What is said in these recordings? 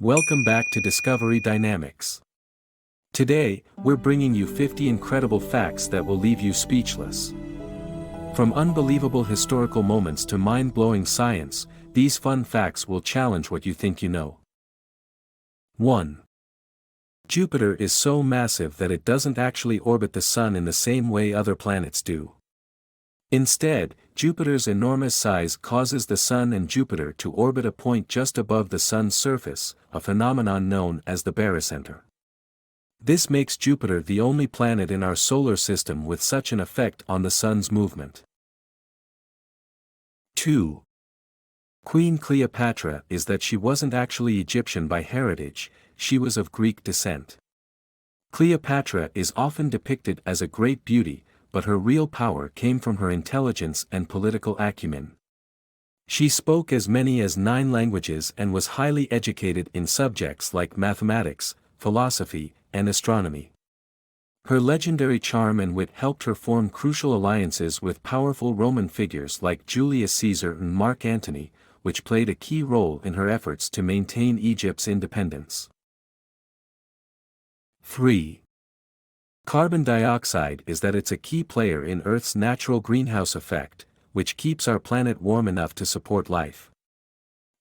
Welcome back to Discovery Dynamics. Today, we're bringing you 50 incredible facts that will leave you speechless. From unbelievable historical moments to mind-blowing science, these fun facts will challenge what you think you know. 1. Jupiter is so massive that it doesn't actually orbit the Sun in the same way other planets do. Instead, Jupiter's enormous size causes the Sun and Jupiter to orbit a point just above the Sun's surface, a phenomenon known as the barycenter. This makes Jupiter the only planet in our solar system with such an effect on the Sun's movement. 2. Queen Cleopatra is that she wasn't actually Egyptian by heritage, she was of Greek descent. Cleopatra is often depicted as a great beauty, but her real power came from her intelligence and political acumen. She spoke as many as 9 languages and was highly educated in subjects like mathematics, philosophy, and astronomy. Her legendary charm and wit helped her form crucial alliances with powerful Roman figures like Julius Caesar and Mark Antony, which played a key role in her efforts to maintain Egypt's independence. 3. Carbon dioxide is that it's a key player in Earth's natural greenhouse effect, which keeps our planet warm enough to support life.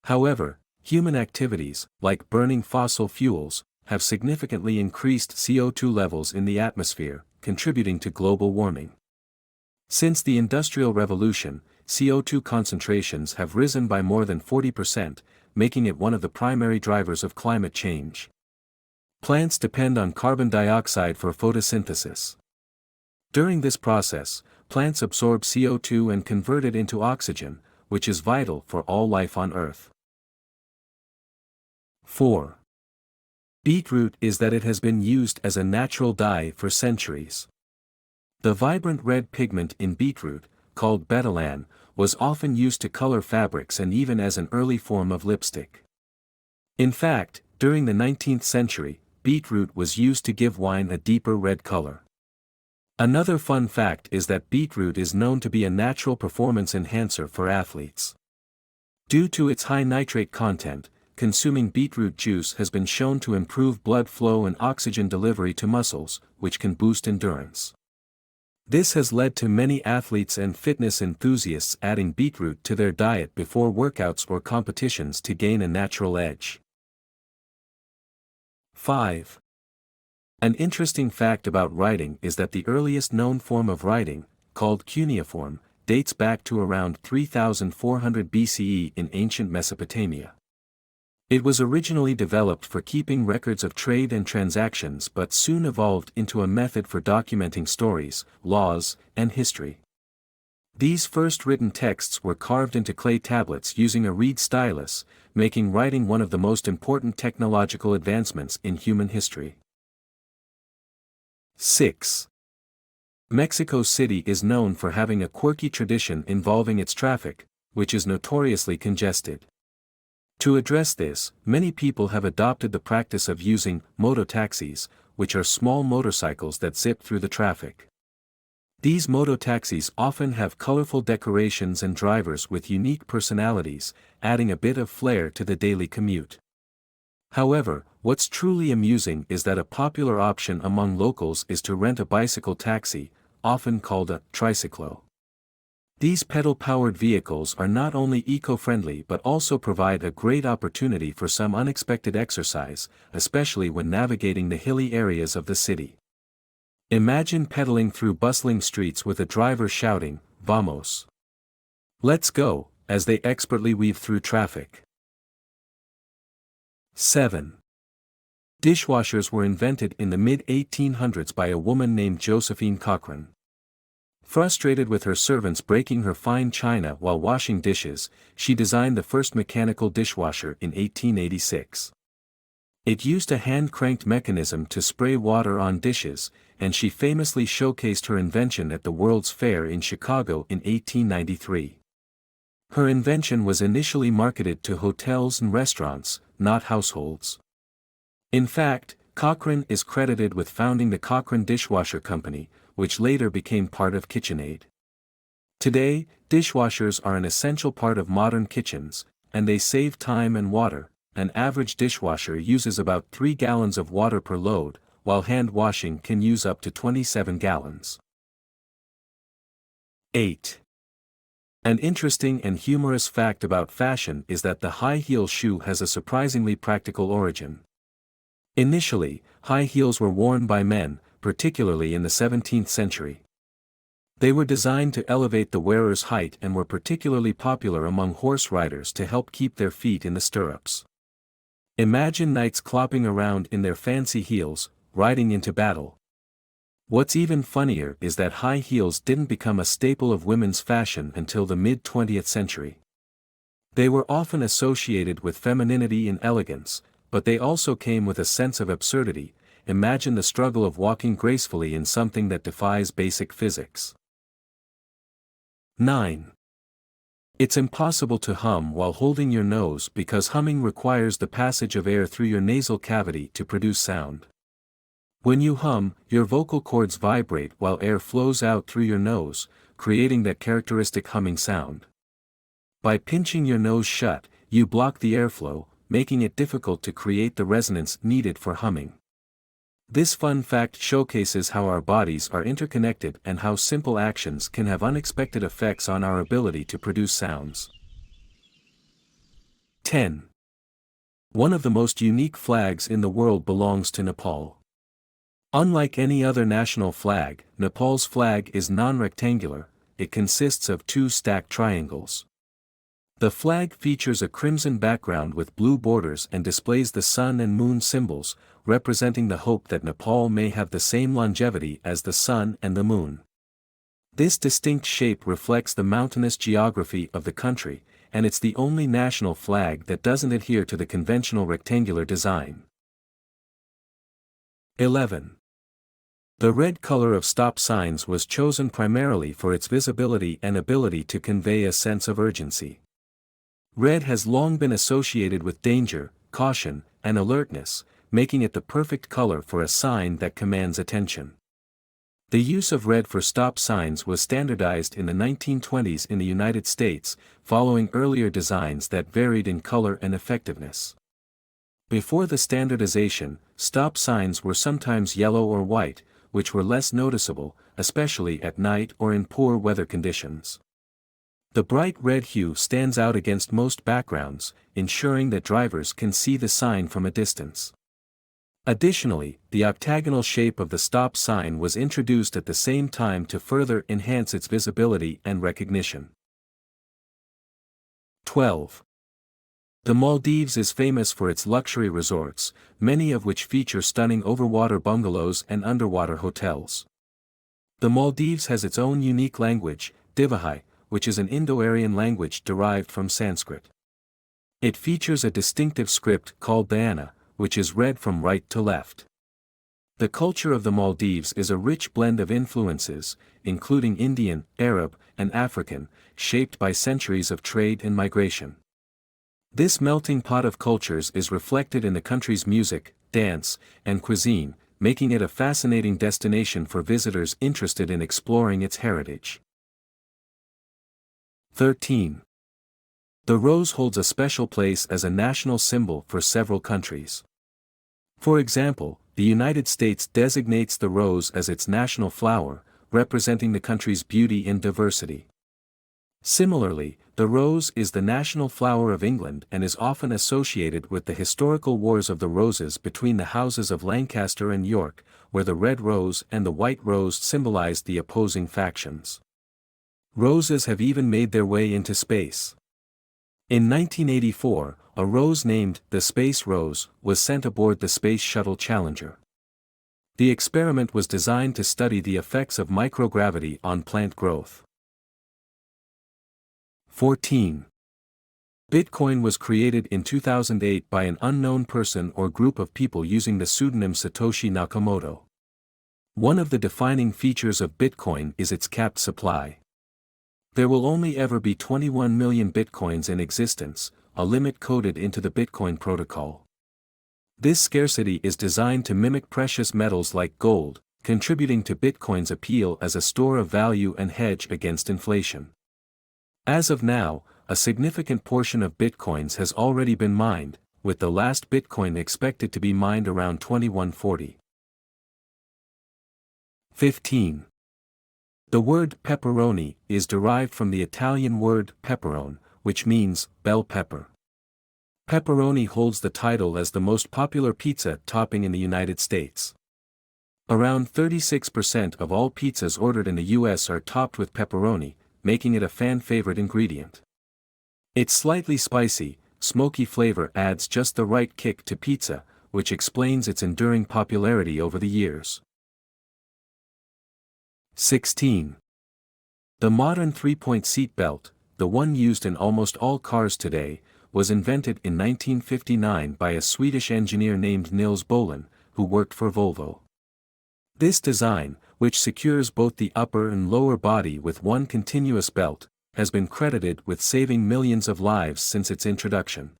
However, human activities, like burning fossil fuels, have significantly increased CO2 levels in the atmosphere, contributing to global warming. Since the Industrial Revolution, CO2 concentrations have risen by more than 40%, making it one of the primary drivers of climate change. Plants depend on carbon dioxide for photosynthesis. During this process, plants absorb CO2 and convert it into oxygen, which is vital for all life on Earth. 4. Beetroot is that it has been used as a natural dye for centuries. The vibrant red pigment in beetroot, called betalain, was often used to color fabrics and even as an early form of lipstick. In fact, during the 19th century, beetroot was used to give wine a deeper red color. Another fun fact is that beetroot is known to be a natural performance enhancer for athletes. Due to its high nitrate content, consuming beetroot juice has been shown to improve blood flow and oxygen delivery to muscles, which can boost endurance. This has led to many athletes and fitness enthusiasts adding beetroot to their diet before workouts or competitions to gain a natural edge. 5. An interesting fact about writing is that the earliest known form of writing, called cuneiform, dates back to around 3400 BCE in ancient Mesopotamia. It was originally developed for keeping records of trade and transactions but soon evolved into a method for documenting stories, laws, and history. These first written texts were carved into clay tablets using a reed stylus, making writing one of the most important technological advancements in human history. 6. Mexico City is known for having a quirky tradition involving its traffic, which is notoriously congested. To address this, many people have adopted the practice of using mototaxis, which are small motorcycles that zip through the traffic. These mototaxis often have colorful decorations and drivers with unique personalities, adding a bit of flair to the daily commute. However, what's truly amusing is that a popular option among locals is to rent a bicycle taxi, often called a tricyclo. These pedal-powered vehicles are not only eco-friendly but also provide a great opportunity for some unexpected exercise, especially when navigating the hilly areas of the city. Imagine pedaling through bustling streets with a driver shouting, "Vamos! Let's go," as they expertly weave through traffic. 7. Dishwashers were invented in the mid-1800s by a woman named Josephine Cochrane. Frustrated with her servants breaking her fine china while washing dishes, she designed the first mechanical dishwasher in 1886. It used a hand-cranked mechanism to spray water on dishes, and she famously showcased her invention at the World's Fair in Chicago in 1893. Her invention was initially marketed to hotels and restaurants, not households. In fact, Cochrane is credited with founding the Cochrane Dishwasher Company, which later became part of KitchenAid. Today, dishwashers are an essential part of modern kitchens, and they save time and water, an average dishwasher uses about 3 gallons of water per load, while hand washing can use up to 27 gallons. 8. An interesting and humorous fact about fashion is that the high heel shoe has a surprisingly practical origin. Initially, high heels were worn by men, particularly in the 17th century. They were designed to elevate the wearer's height and were particularly popular among horse riders to help keep their feet in the stirrups. Imagine knights clopping around in their fancy heels, riding into battle. What's even funnier is that high heels didn't become a staple of women's fashion until the mid-20th century. They were often associated with femininity and elegance, but they also came with a sense of absurdity. Imagine the struggle of walking gracefully in something that defies basic physics. 9. It's impossible to hum while holding your nose because humming requires the passage of air through your nasal cavity to produce sound. When you hum, your vocal cords vibrate while air flows out through your nose, creating that characteristic humming sound. By pinching your nose shut, you block the airflow, making it difficult to create the resonance needed for humming. This fun fact showcases how our bodies are interconnected and how simple actions can have unexpected effects on our ability to produce sounds. 10. One of the most unique flags in the world belongs to Nepal. Unlike any other national flag, Nepal's flag is non-rectangular. It consists of 2 stacked triangles. The flag features a crimson background with blue borders and displays the sun and moon symbols, representing the hope that Nepal may have the same longevity as the sun and the moon. This distinct shape reflects the mountainous geography of the country, and it's the only national flag that doesn't adhere to the conventional rectangular design. 11. The red color of stop signs was chosen primarily for its visibility and ability to convey a sense of urgency. Red has long been associated with danger, caution, and alertness, making it the perfect color for a sign that commands attention. The use of red for stop signs was standardized in the 1920s in the United States, following earlier designs that varied in color and effectiveness. Before the standardization, stop signs were sometimes yellow or white, which were less noticeable, especially at night or in poor weather conditions. The bright red hue stands out against most backgrounds, ensuring that drivers can see the sign from a distance. Additionally, the octagonal shape of the stop sign was introduced at the same time to further enhance its visibility and recognition. 12. The Maldives is famous for its luxury resorts, many of which feature stunning overwater bungalows and underwater hotels. The Maldives has its own unique language, Divahai, which is an Indo-Aryan language derived from Sanskrit. It features a distinctive script called Dhyana, which is read from right to left. The culture of the Maldives is a rich blend of influences, including Indian, Arab, and African, shaped by centuries of trade and migration. This melting pot of cultures is reflected in the country's music, dance, and cuisine, making it a fascinating destination for visitors interested in exploring its heritage. 13. The rose holds a special place as a national symbol for several countries. For example, the United States designates the rose as its national flower, representing the country's beauty and diversity. Similarly, the rose is the national flower of England and is often associated with the historical wars of the roses between the houses of Lancaster and York, where the red rose and the white rose symbolized the opposing factions. Roses have even made their way into space. In 1984, a rose named the Space Rose was sent aboard the Space Shuttle Challenger. The experiment was designed to study the effects of microgravity on plant growth. 14. Bitcoin was created in 2008 by an unknown person or group of people using the pseudonym Satoshi Nakamoto. One of the defining features of Bitcoin is its capped supply. There will only ever be 21 million Bitcoins in existence, a limit coded into the Bitcoin protocol. This scarcity is designed to mimic precious metals like gold, contributing to Bitcoin's appeal as a store of value and hedge against inflation. As of now, a significant portion of Bitcoins has already been mined, with the last Bitcoin expected to be mined around 2140. 15. The word pepperoni is derived from the Italian word peperone, which means bell pepper. Pepperoni holds the title as the most popular pizza topping in the United States. Around 36% of all pizzas ordered in the US are topped with pepperoni, making it a fan-favorite ingredient. Its slightly spicy, smoky flavor adds just the right kick to pizza, which explains its enduring popularity over the years. 16. The modern three-point seat belt, the one used in almost all cars today, was invented in 1959 by a Swedish engineer named Nils Bohlin, who worked for Volvo. This design, which secures both the upper and lower body with one continuous belt, has been credited with saving millions of lives since its introduction.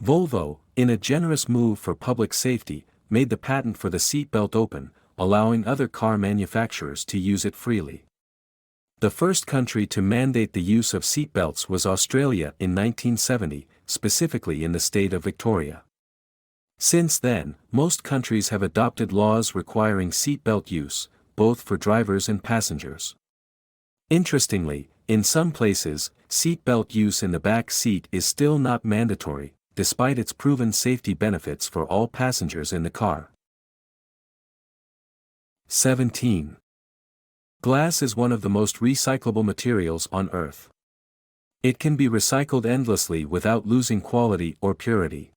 Volvo, in a generous move for public safety, made the patent for the seatbelt open, allowing other car manufacturers to use it freely. The first country to mandate the use of seatbelts was Australia in 1970, specifically in the state of Victoria. Since then, most countries have adopted laws requiring seatbelt use, both for drivers and passengers. Interestingly, in some places, seatbelt use in the back seat is still not mandatory, despite its proven safety benefits for all passengers in the car. 17. Glass is one of the most recyclable materials on Earth. It can be recycled endlessly without losing quality or purity.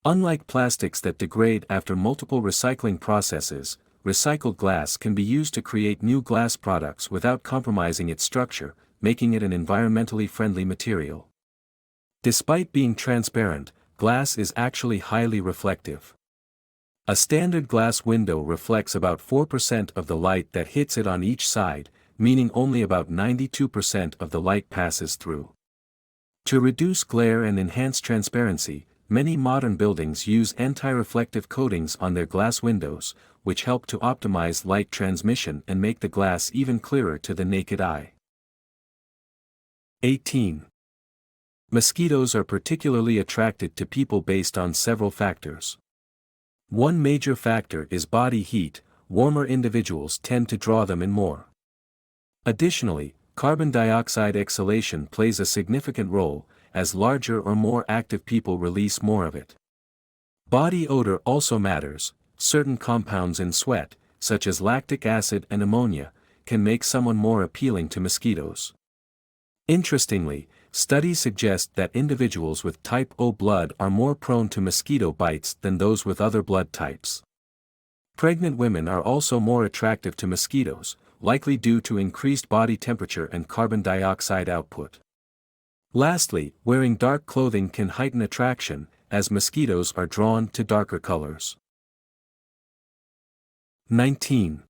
Unlike plastics that degrade after multiple recycling processes, recycled glass can be used to create new glass products without compromising its structure, making it an environmentally friendly material. Despite being transparent, glass is actually highly reflective. A standard glass window reflects about 4% of the light that hits it on each side, meaning only about 92% of the light passes through. To reduce glare and enhance transparency, many modern buildings use anti-reflective coatings on their glass windows, which help to optimize light transmission and make the glass even clearer to the naked eye. 18. Mosquitoes are particularly attracted to people based on several factors. One major factor is body heat. Warmer individuals tend to draw them in more. Additionally, carbon dioxide exhalation plays a significant role, as larger or more active people release more of it. Body odor also matters. Certain compounds in sweat, such as lactic acid and ammonia, can make someone more appealing to mosquitoes. Interestingly, studies suggest that individuals with type O blood are more prone to mosquito bites than those with other blood types. Pregnant women are also more attractive to mosquitoes, likely due to increased body temperature and carbon dioxide output. Lastly, wearing dark clothing can heighten attraction, as mosquitoes are drawn to darker colors. 19.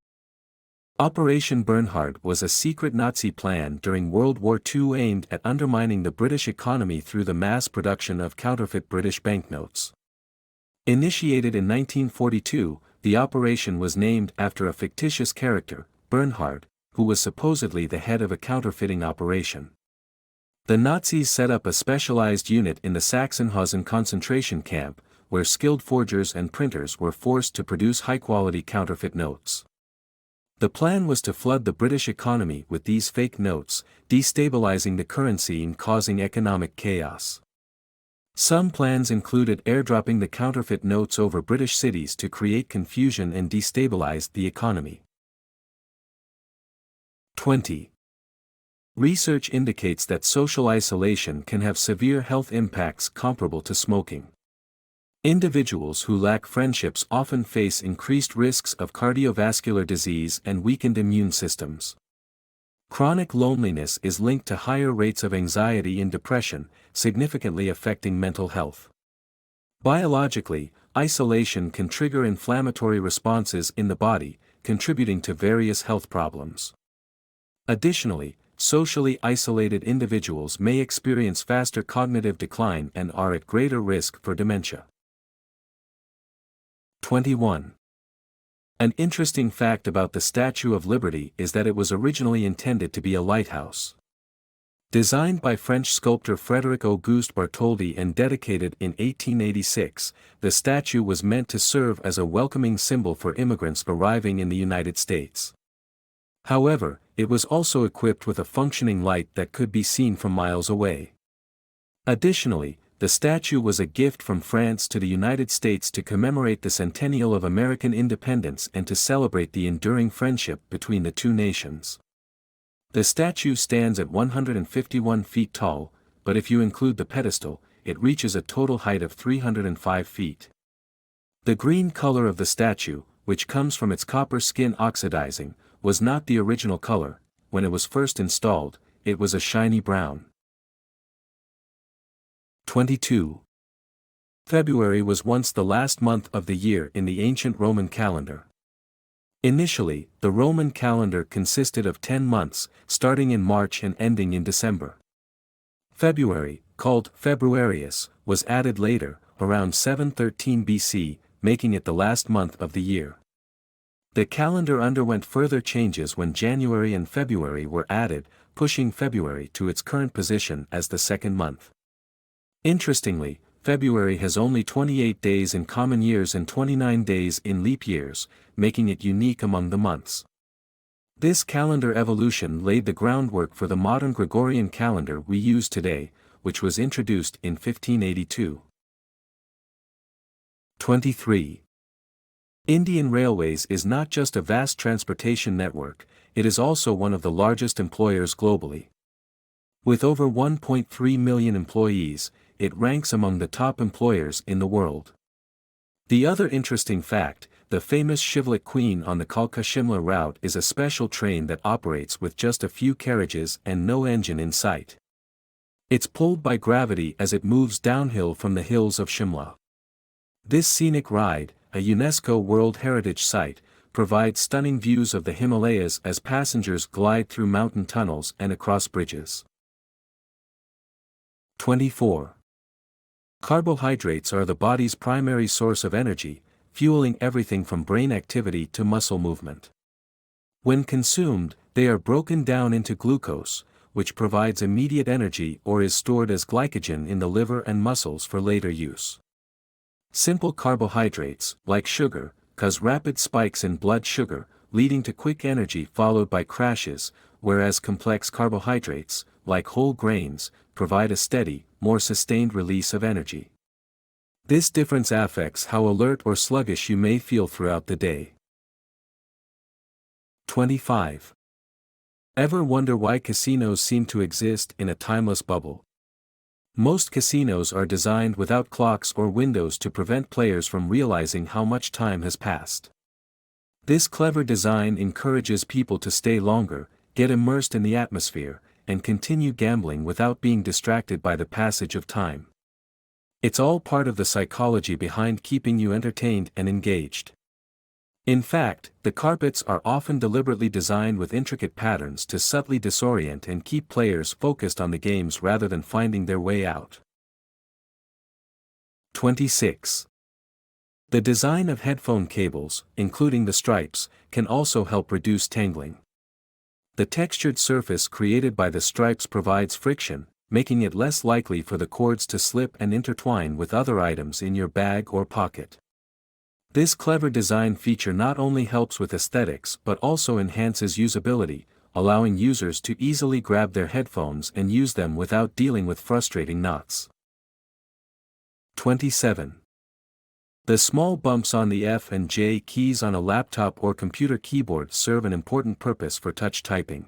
Operation Bernhard was a secret Nazi plan during World War II aimed at undermining the British economy through the mass production of counterfeit British banknotes. Initiated in 1942, the operation was named after a fictitious character, Bernhard, who was supposedly the head of a counterfeiting operation. The Nazis set up a specialized unit in the Sachsenhausen concentration camp, where skilled forgers and printers were forced to produce high-quality counterfeit notes. The plan was to flood the British economy with these fake notes, destabilizing the currency and causing economic chaos. Some plans included airdropping the counterfeit notes over British cities to create confusion and destabilize the economy. 20. Research indicates that social isolation can have severe health impacts comparable to smoking. Individuals who lack friendships often face increased risks of cardiovascular disease and weakened immune systems. Chronic loneliness is linked to higher rates of anxiety and depression, significantly affecting mental health. Biologically, isolation can trigger inflammatory responses in the body, contributing to various health problems. Additionally, socially isolated individuals may experience faster cognitive decline and are at greater risk for dementia. 21. An interesting fact about the Statue of Liberty is that it was originally intended to be a lighthouse. Designed by French sculptor Frédéric Auguste Bartholdi and dedicated in 1886, the statue was meant to serve as a welcoming symbol for immigrants arriving in the United States. However, it was also equipped with a functioning light that could be seen from miles away. Additionally, the statue was a gift from France to the United States to commemorate the centennial of American independence and to celebrate the enduring friendship between the two nations. The statue stands at 151 feet tall, but if you include the pedestal, it reaches a total height of 305 feet. The green color of the statue, which comes from its copper skin oxidizing, was not the original color. When it was first installed, it was a shiny brown. 22. February was once the last month of the year in the ancient Roman calendar. Initially, the Roman calendar consisted of 10 months, starting in March and ending in December. February, called Februarius, was added later, around 713 BC, making it the last month of the year. The calendar underwent further changes when January and February were added, pushing February to its current position as the second month. Interestingly, February has only 28 days in common years and 29 days in leap years, making it unique among the months. This calendar evolution laid the groundwork for the modern Gregorian calendar we use today, which was introduced in 1582. 23. Indian Railways is not just a vast transportation network, it is also one of the largest employers globally. With over 1.3 million employees, it ranks among the top employers in the world. The other interesting fact, the famous Shivlik Queen on the Kalka-Shimla route is a special train that operates with just a few carriages and no engine in sight. It's pulled by gravity as it moves downhill from the hills of Shimla. This scenic ride, a UNESCO World Heritage Site, provides stunning views of the Himalayas as passengers glide through mountain tunnels and across bridges. 24. Carbohydrates are the body's primary source of energy, fueling everything from brain activity to muscle movement. When consumed, they are broken down into glucose, which provides immediate energy or is stored as glycogen in the liver and muscles for later use. Simple carbohydrates, like sugar, cause rapid spikes in blood sugar, leading to quick energy followed by crashes, whereas complex carbohydrates, like whole grains, provide a steady, more sustained release of energy. This difference affects how alert or sluggish you may feel throughout the day. 25. Ever wonder why casinos seem to exist in a timeless bubble? Most casinos are designed without clocks or windows to prevent players from realizing how much time has passed. This clever design encourages people to stay longer, get immersed in the atmosphere, and continue gambling without being distracted by the passage of time. It's all part of the psychology behind keeping you entertained and engaged. In fact, the carpets are often deliberately designed with intricate patterns to subtly disorient and keep players focused on the games rather than finding their way out. 26. The design of headphone cables, including the stripes, can also help reduce tangling. The textured surface created by the stripes provides friction, making it less likely for the cords to slip and intertwine with other items in your bag or pocket. This clever design feature not only helps with aesthetics but also enhances usability, allowing users to easily grab their headphones and use them without dealing with frustrating knots. 27. The small bumps on the F and J keys on a laptop or computer keyboard serve an important purpose for touch typing.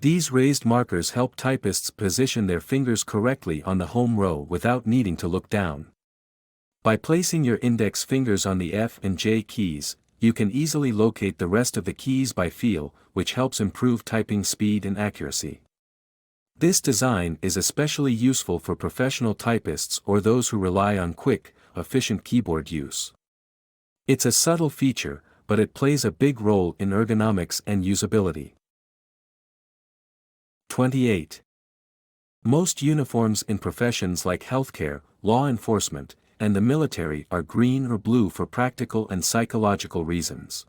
These raised markers help typists position their fingers correctly on the home row without needing to look down. By placing your index fingers on the F and J keys, you can easily locate the rest of the keys by feel, which helps improve typing speed and accuracy. This design is especially useful for professional typists or those who rely on quick, efficient keyboard use. It's a subtle feature, but it plays a big role in ergonomics and usability. 28. Most uniforms in professions like healthcare, law enforcement, and the military are green or blue for practical and psychological reasons.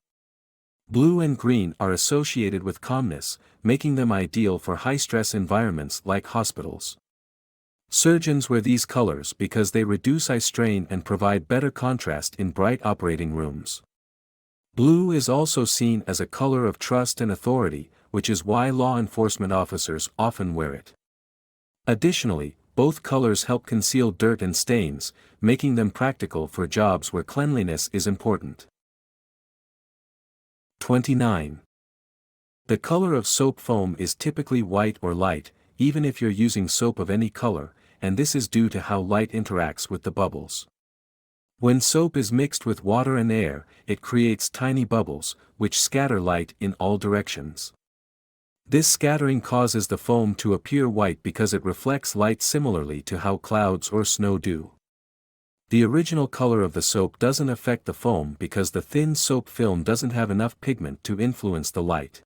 Blue and green are associated with calmness, making them ideal for high-stress environments like hospitals. Surgeons wear these colors because they reduce eye strain and provide better contrast in bright operating rooms. Blue is also seen as a color of trust and authority, which is why law enforcement officers often wear it. Additionally, both colors help conceal dirt and stains, making them practical for jobs where cleanliness is important. 29. The color of soap foam is typically white or light, even if you're using soap of any color, and this is due to how light interacts with the bubbles. When soap is mixed with water and air, it creates tiny bubbles, which scatter light in all directions. This scattering causes the foam to appear white because it reflects light similarly to how clouds or snow do. The original color of the soap doesn't affect the foam because the thin soap film doesn't have enough pigment to influence the light.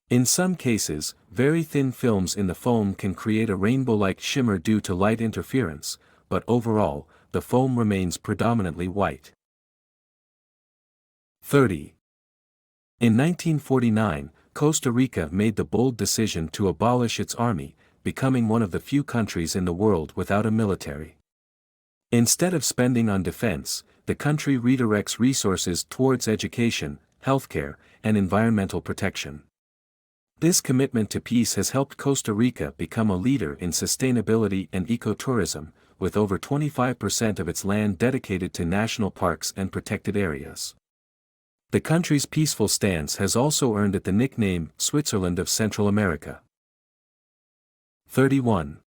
In some cases, very thin films in the foam can create a rainbow-like shimmer due to light interference, but overall, the foam remains predominantly white. 30. In 1949, Costa Rica made the bold decision to abolish its army, becoming one of the few countries in the world without a military. Instead of spending on defense, the country redirects resources towards education, healthcare, and environmental protection. This commitment to peace has helped Costa Rica become a leader in sustainability and ecotourism, with over 25% of its land dedicated to national parks and protected areas. The country's peaceful stance has also earned it the nickname Switzerland of Central America. 31.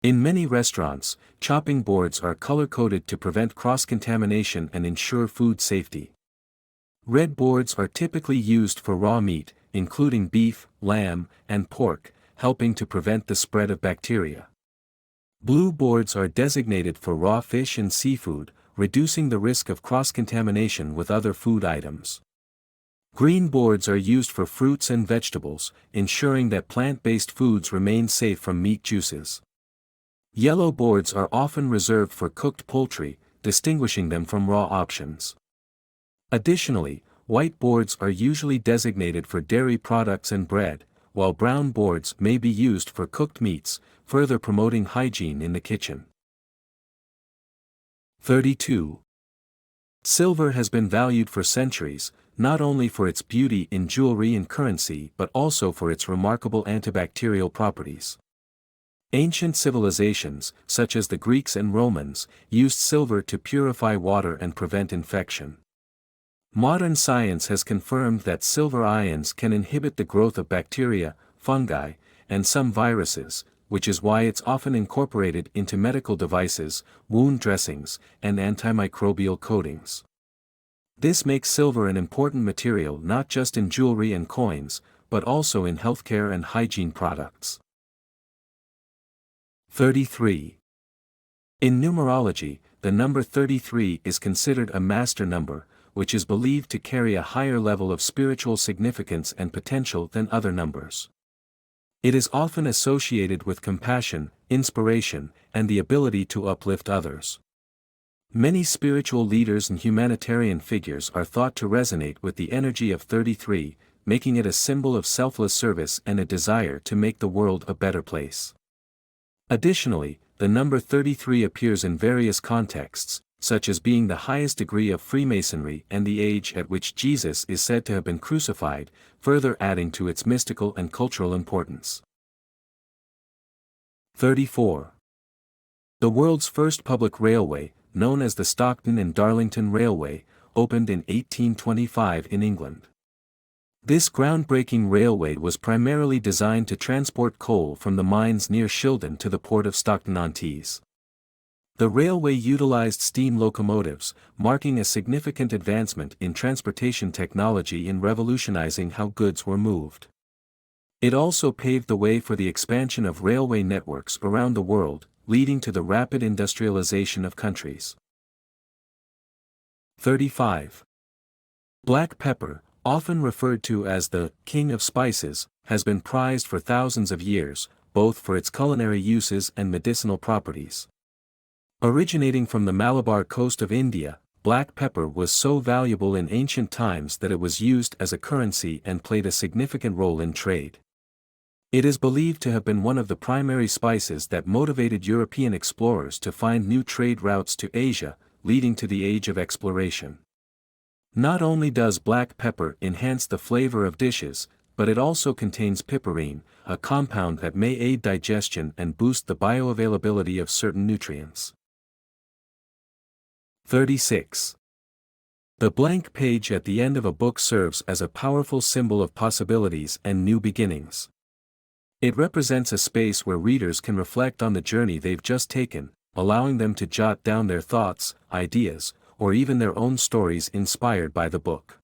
In many restaurants, chopping boards are color-coded to prevent cross-contamination and ensure food safety. Red boards are typically used for raw meat, including beef, lamb, and pork, helping to prevent the spread of bacteria. Blue boards are designated for raw fish and seafood, reducing the risk of cross-contamination with other food items. Green boards are used for fruits and vegetables, ensuring that plant-based foods remain safe from meat juices. Yellow boards are often reserved for cooked poultry, distinguishing them from raw options. Additionally, white boards are usually designated for dairy products and bread, while brown boards may be used for cooked meats, further promoting hygiene in the kitchen. 32. Silver has been valued for centuries, not only for its beauty in jewelry and currency but also for its remarkable antibacterial properties. Ancient civilizations, such as the Greeks and Romans, used silver to purify water and prevent infection. Modern science has confirmed that silver ions can inhibit the growth of bacteria, fungi, and some viruses, which is why it's often incorporated into medical devices, wound dressings, and antimicrobial coatings. This makes silver an important material not just in jewelry and coins, but also in healthcare and hygiene products. 33. In numerology, the number 33 is considered a master number, which is believed to carry a higher level of spiritual significance and potential than other numbers. It is often associated with compassion, inspiration, and the ability to uplift others. Many spiritual leaders and humanitarian figures are thought to resonate with the energy of 33, making it a symbol of selfless service and a desire to make the world a better place. Additionally, the number 33 appears in various contexts, such as being the highest degree of Freemasonry and the age at which Jesus is said to have been crucified, further adding to its mystical and cultural importance. 34. The world's first public railway, known as the Stockton and Darlington Railway, opened in 1825 in England. This groundbreaking railway was primarily designed to transport coal from the mines near Shildon to the port of Stockton-on-Tees. The railway utilized steam locomotives, marking a significant advancement in transportation technology in revolutionizing how goods were moved. It also paved the way for the expansion of railway networks around the world, leading to the rapid industrialization of countries. 35. Black pepper, often referred to as the king of spices, has been prized for thousands of years, both for its culinary uses and medicinal properties. Originating from the Malabar coast of India, black pepper was so valuable in ancient times that it was used as a currency and played a significant role in trade. It is believed to have been one of the primary spices that motivated European explorers to find new trade routes to Asia, leading to the Age of Exploration. Not only does black pepper enhance the flavor of dishes, but it also contains piperine, a compound that may aid digestion and boost the bioavailability of certain nutrients. 36. The blank page at the end of a book serves as a powerful symbol of possibilities and new beginnings. It represents a space where readers can reflect on the journey they've just taken, allowing them to jot down their thoughts, ideas, or even their own stories inspired by the book.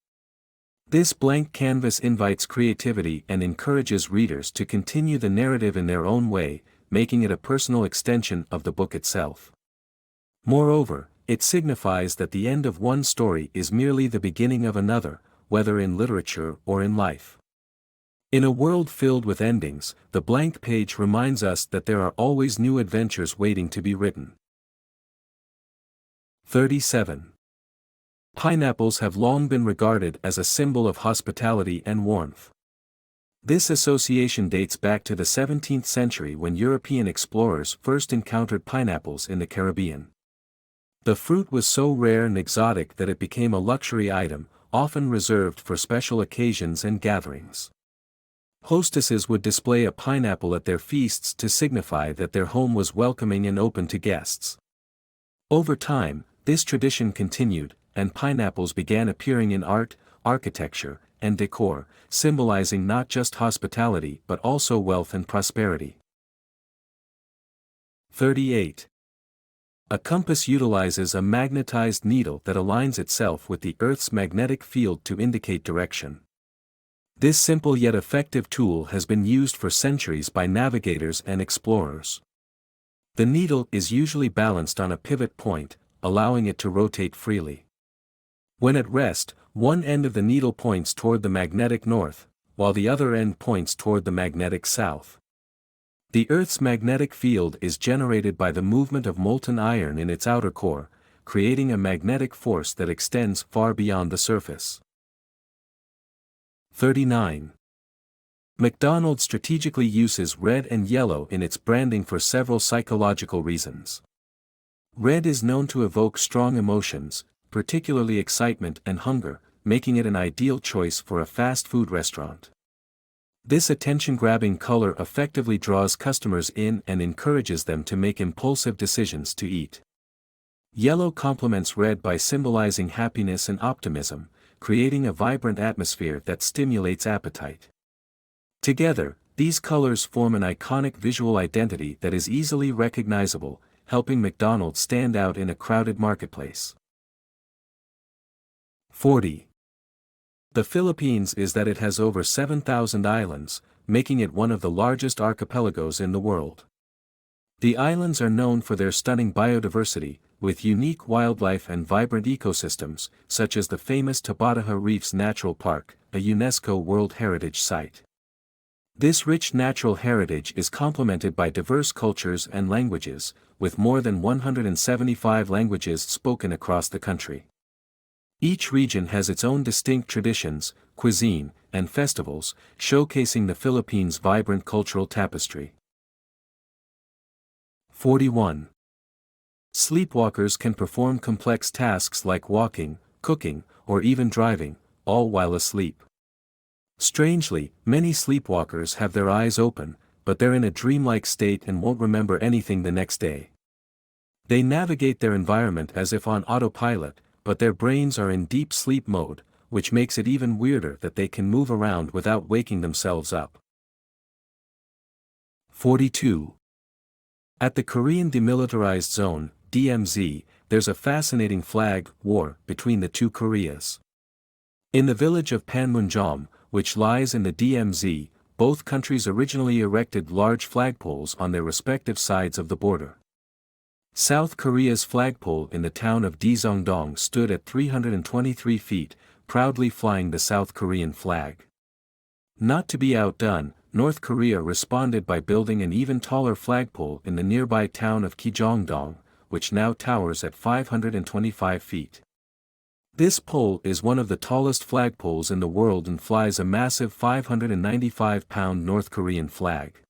This blank canvas invites creativity and encourages readers to continue the narrative in their own way, making it a personal extension of the book itself. Moreover, it signifies that the end of one story is merely the beginning of another, whether in literature or in life. In a world filled with endings, the blank page reminds us that there are always new adventures waiting to be written. 37. Pineapples have long been regarded as a symbol of hospitality and warmth. This association dates back to the 17th century when European explorers first encountered pineapples in the Caribbean. The fruit was so rare and exotic that it became a luxury item, often reserved for special occasions and gatherings. Hostesses would display a pineapple at their feasts to signify that their home was welcoming and open to guests. Over time, this tradition continued, and pineapples began appearing in art, architecture, and decor, symbolizing not just hospitality but also wealth and prosperity. 38. A compass utilizes a magnetized needle that aligns itself with the Earth's magnetic field to indicate direction. This simple yet effective tool has been used for centuries by navigators and explorers. The needle is usually balanced on a pivot point, allowing it to rotate freely. When at rest, one end of the needle points toward the magnetic north, while the other end points toward the magnetic south. The Earth's magnetic field is generated by the movement of molten iron in its outer core, creating a magnetic force that extends far beyond the surface. 39. McDonald's strategically uses red and yellow in its branding for several psychological reasons. Red is known to evoke strong emotions, particularly excitement and hunger, making it an ideal choice for a fast food restaurant. This attention-grabbing color effectively draws customers in and encourages them to make impulsive decisions to eat. Yellow complements red by symbolizing happiness and optimism, creating a vibrant atmosphere that stimulates appetite. Together, these colors form an iconic visual identity that is easily recognizable, helping McDonald's stand out in a crowded marketplace. 40. The Philippines is that it has over 7,000 islands, making it one of the largest archipelagos in the world. The islands are known for their stunning biodiversity, with unique wildlife and vibrant ecosystems, such as the famous Tabataha Reefs Natural Park, a UNESCO World Heritage Site. This rich natural heritage is complemented by diverse cultures and languages, with more than 175 languages spoken across the country. Each region has its own distinct traditions, cuisine, and festivals, showcasing the Philippines' vibrant cultural tapestry. 41. Sleepwalkers can perform complex tasks like walking, cooking, or even driving, all while asleep. Strangely, many sleepwalkers have their eyes open, but they're in a dreamlike state and won't remember anything the next day. They navigate their environment as if on autopilot, but their brains are in deep sleep mode, which makes it even weirder that they can move around without waking themselves up. 42. At the Korean Demilitarized Zone, DMZ, there's a fascinating flag war between the two Koreas. In the village of Panmunjom, which lies in the DMZ, both countries originally erected large flagpoles on their respective sides of the border. South Korea's flagpole in the town of Daesungdong stood at 323 feet, proudly flying the South Korean flag. Not to be outdone, North Korea responded by building an even taller flagpole in the nearby town of Kijeongdong, which now towers at 525 feet. This pole is one of the tallest flagpoles in the world and flies a massive 595-pound North Korean flag.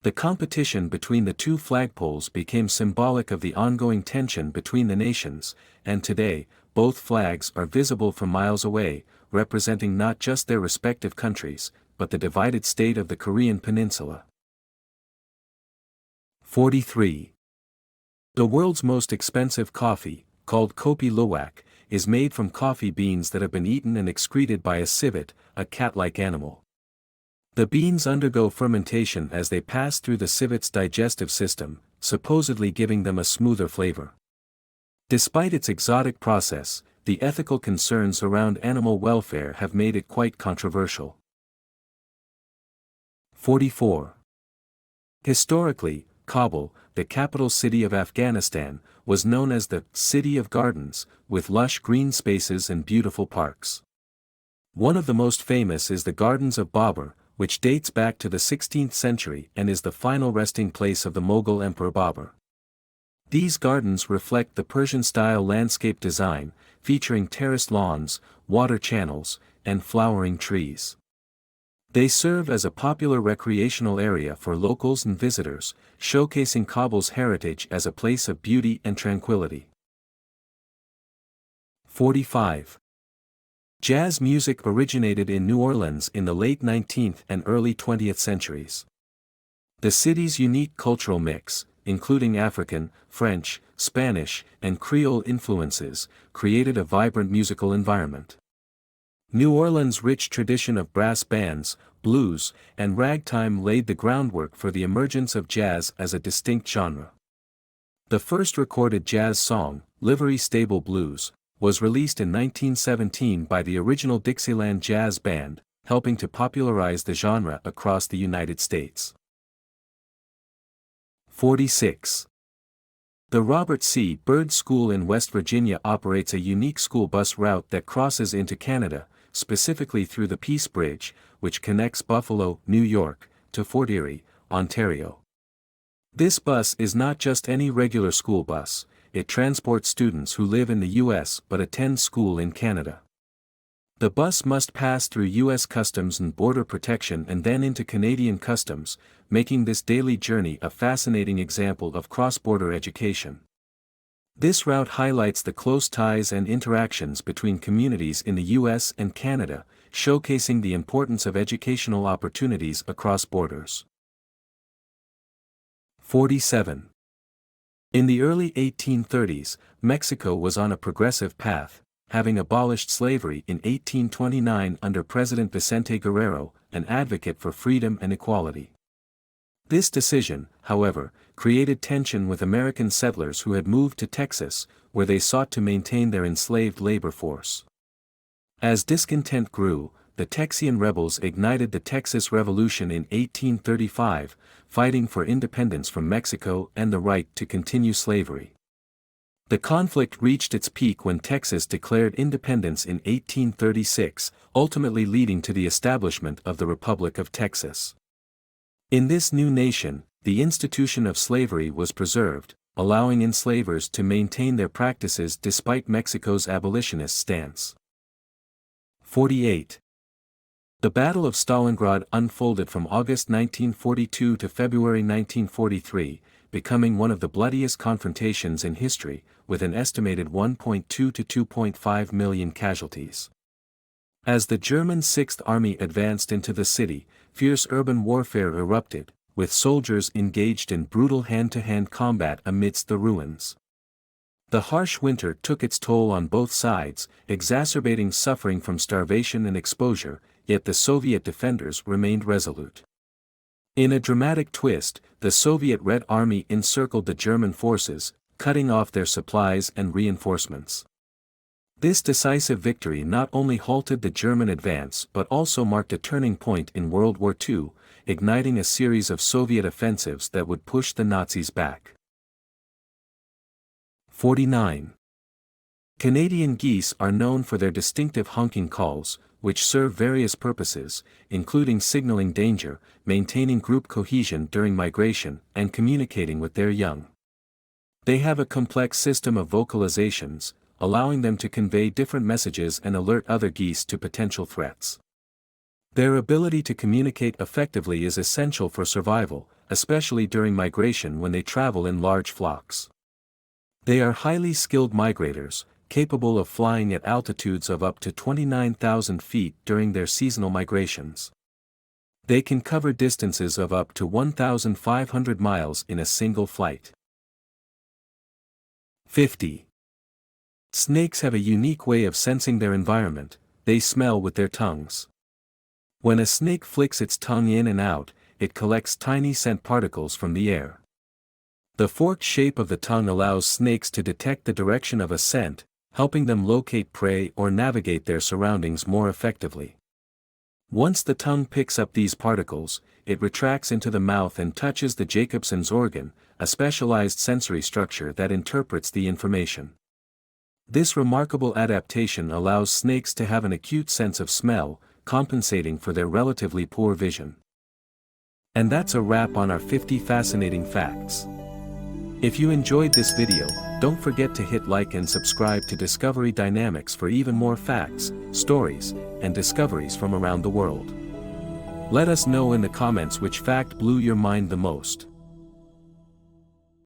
The competition between the two flagpoles became symbolic of the ongoing tension between the nations, and today, both flags are visible from miles away, representing not just their respective countries, but the divided state of the Korean peninsula. 43. The world's most expensive coffee, called Kopi Luwak, is made from coffee beans that have been eaten and excreted by a civet, a cat-like animal. The beans undergo fermentation as they pass through the civet's digestive system, supposedly giving them a smoother flavor. Despite its exotic process, the ethical concerns around animal welfare have made it quite controversial. 44. Historically, Kabul, the capital city of Afghanistan, was known as the City of Gardens, with lush green spaces and beautiful parks. One of the most famous is the Gardens of Babur, which dates back to the 16th century and is the final resting place of the Mughal Emperor Babur. These gardens reflect the Persian-style landscape design, featuring terraced lawns, water channels, and flowering trees. They serve as a popular recreational area for locals and visitors, showcasing Kabul's heritage as a place of beauty and tranquility. 45. Jazz music originated in New Orleans in the late 19th and early 20th centuries. The city's unique cultural mix, including African, French, Spanish, and Creole influences, created a vibrant musical environment. New Orleans' rich tradition of brass bands, blues, and ragtime laid the groundwork for the emergence of jazz as a distinct genre. The first recorded jazz song, Livery Stable Blues, was released in 1917 by the original Dixieland Jazz Band, helping to popularize the genre across the United States. 46. The Robert C. Byrd School in West Virginia operates a unique school bus route that crosses into Canada, specifically through the Peace Bridge, which connects Buffalo, New York, to Fort Erie, Ontario. This bus is not just any regular school bus, it transports students who live in the U.S. but attend school in Canada. The bus must pass through U.S. Customs and Border Protection and then into Canadian Customs, making this daily journey a fascinating example of cross-border education. This route highlights the close ties and interactions between communities in the U.S. and Canada, showcasing the importance of educational opportunities across borders. 47. In the early 1830s, Mexico was on a progressive path, having abolished slavery in 1829 under President Vicente Guerrero, an advocate for freedom and equality. This decision, however, created tension with American settlers who had moved to Texas, where they sought to maintain their enslaved labor force. As discontent grew, the Texian rebels ignited the Texas Revolution in 1835, fighting for independence from Mexico and the right to continue slavery. The conflict reached its peak when Texas declared independence in 1836, ultimately leading to the establishment of the Republic of Texas. In this new nation, the institution of slavery was preserved, allowing enslavers to maintain their practices despite Mexico's abolitionist stance. 48. The Battle of Stalingrad unfolded from August 1942 to February 1943, becoming one of the bloodiest confrontations in history, with an estimated 1.2 to 2.5 million casualties. As the German Sixth Army advanced into the city, fierce urban warfare erupted, with soldiers engaged in brutal hand-to-hand combat amidst the ruins. The harsh winter took its toll on both sides, exacerbating suffering from starvation and exposure, yet the Soviet defenders remained resolute. In a dramatic twist, the Soviet Red Army encircled the German forces, cutting off their supplies and reinforcements. This decisive victory not only halted the German advance but also marked a turning point in World War II, igniting a series of Soviet offensives that would push the Nazis back. 49. Canadian geese are known for their distinctive honking calls, which serve various purposes, including signaling danger, maintaining group cohesion during migration, and communicating with their young. They have a complex system of vocalizations, allowing them to convey different messages and alert other geese to potential threats. Their ability to communicate effectively is essential for survival, especially during migration when they travel in large flocks. They are highly skilled migrators, capable of flying at altitudes of up to 29,000 feet during their seasonal migrations. They can cover distances of up to 1,500 miles in a single flight. 50. Snakes have a unique way of sensing their environment. They smell with their tongues. When a snake flicks its tongue in and out, it collects tiny scent particles from the air. The forked shape of the tongue allows snakes to detect the direction of a scent, helping them locate prey or navigate their surroundings more effectively. Once the tongue picks up these particles, it retracts into the mouth and touches the Jacobson's organ, a specialized sensory structure that interprets the information. This remarkable adaptation allows snakes to have an acute sense of smell, compensating for their relatively poor vision. And that's a wrap on our 50 fascinating facts. If you enjoyed this video, don't forget to hit like and subscribe to Discovery Dynamics for even more facts, stories, and discoveries from around the world. Let us know in the comments which fact blew your mind the most.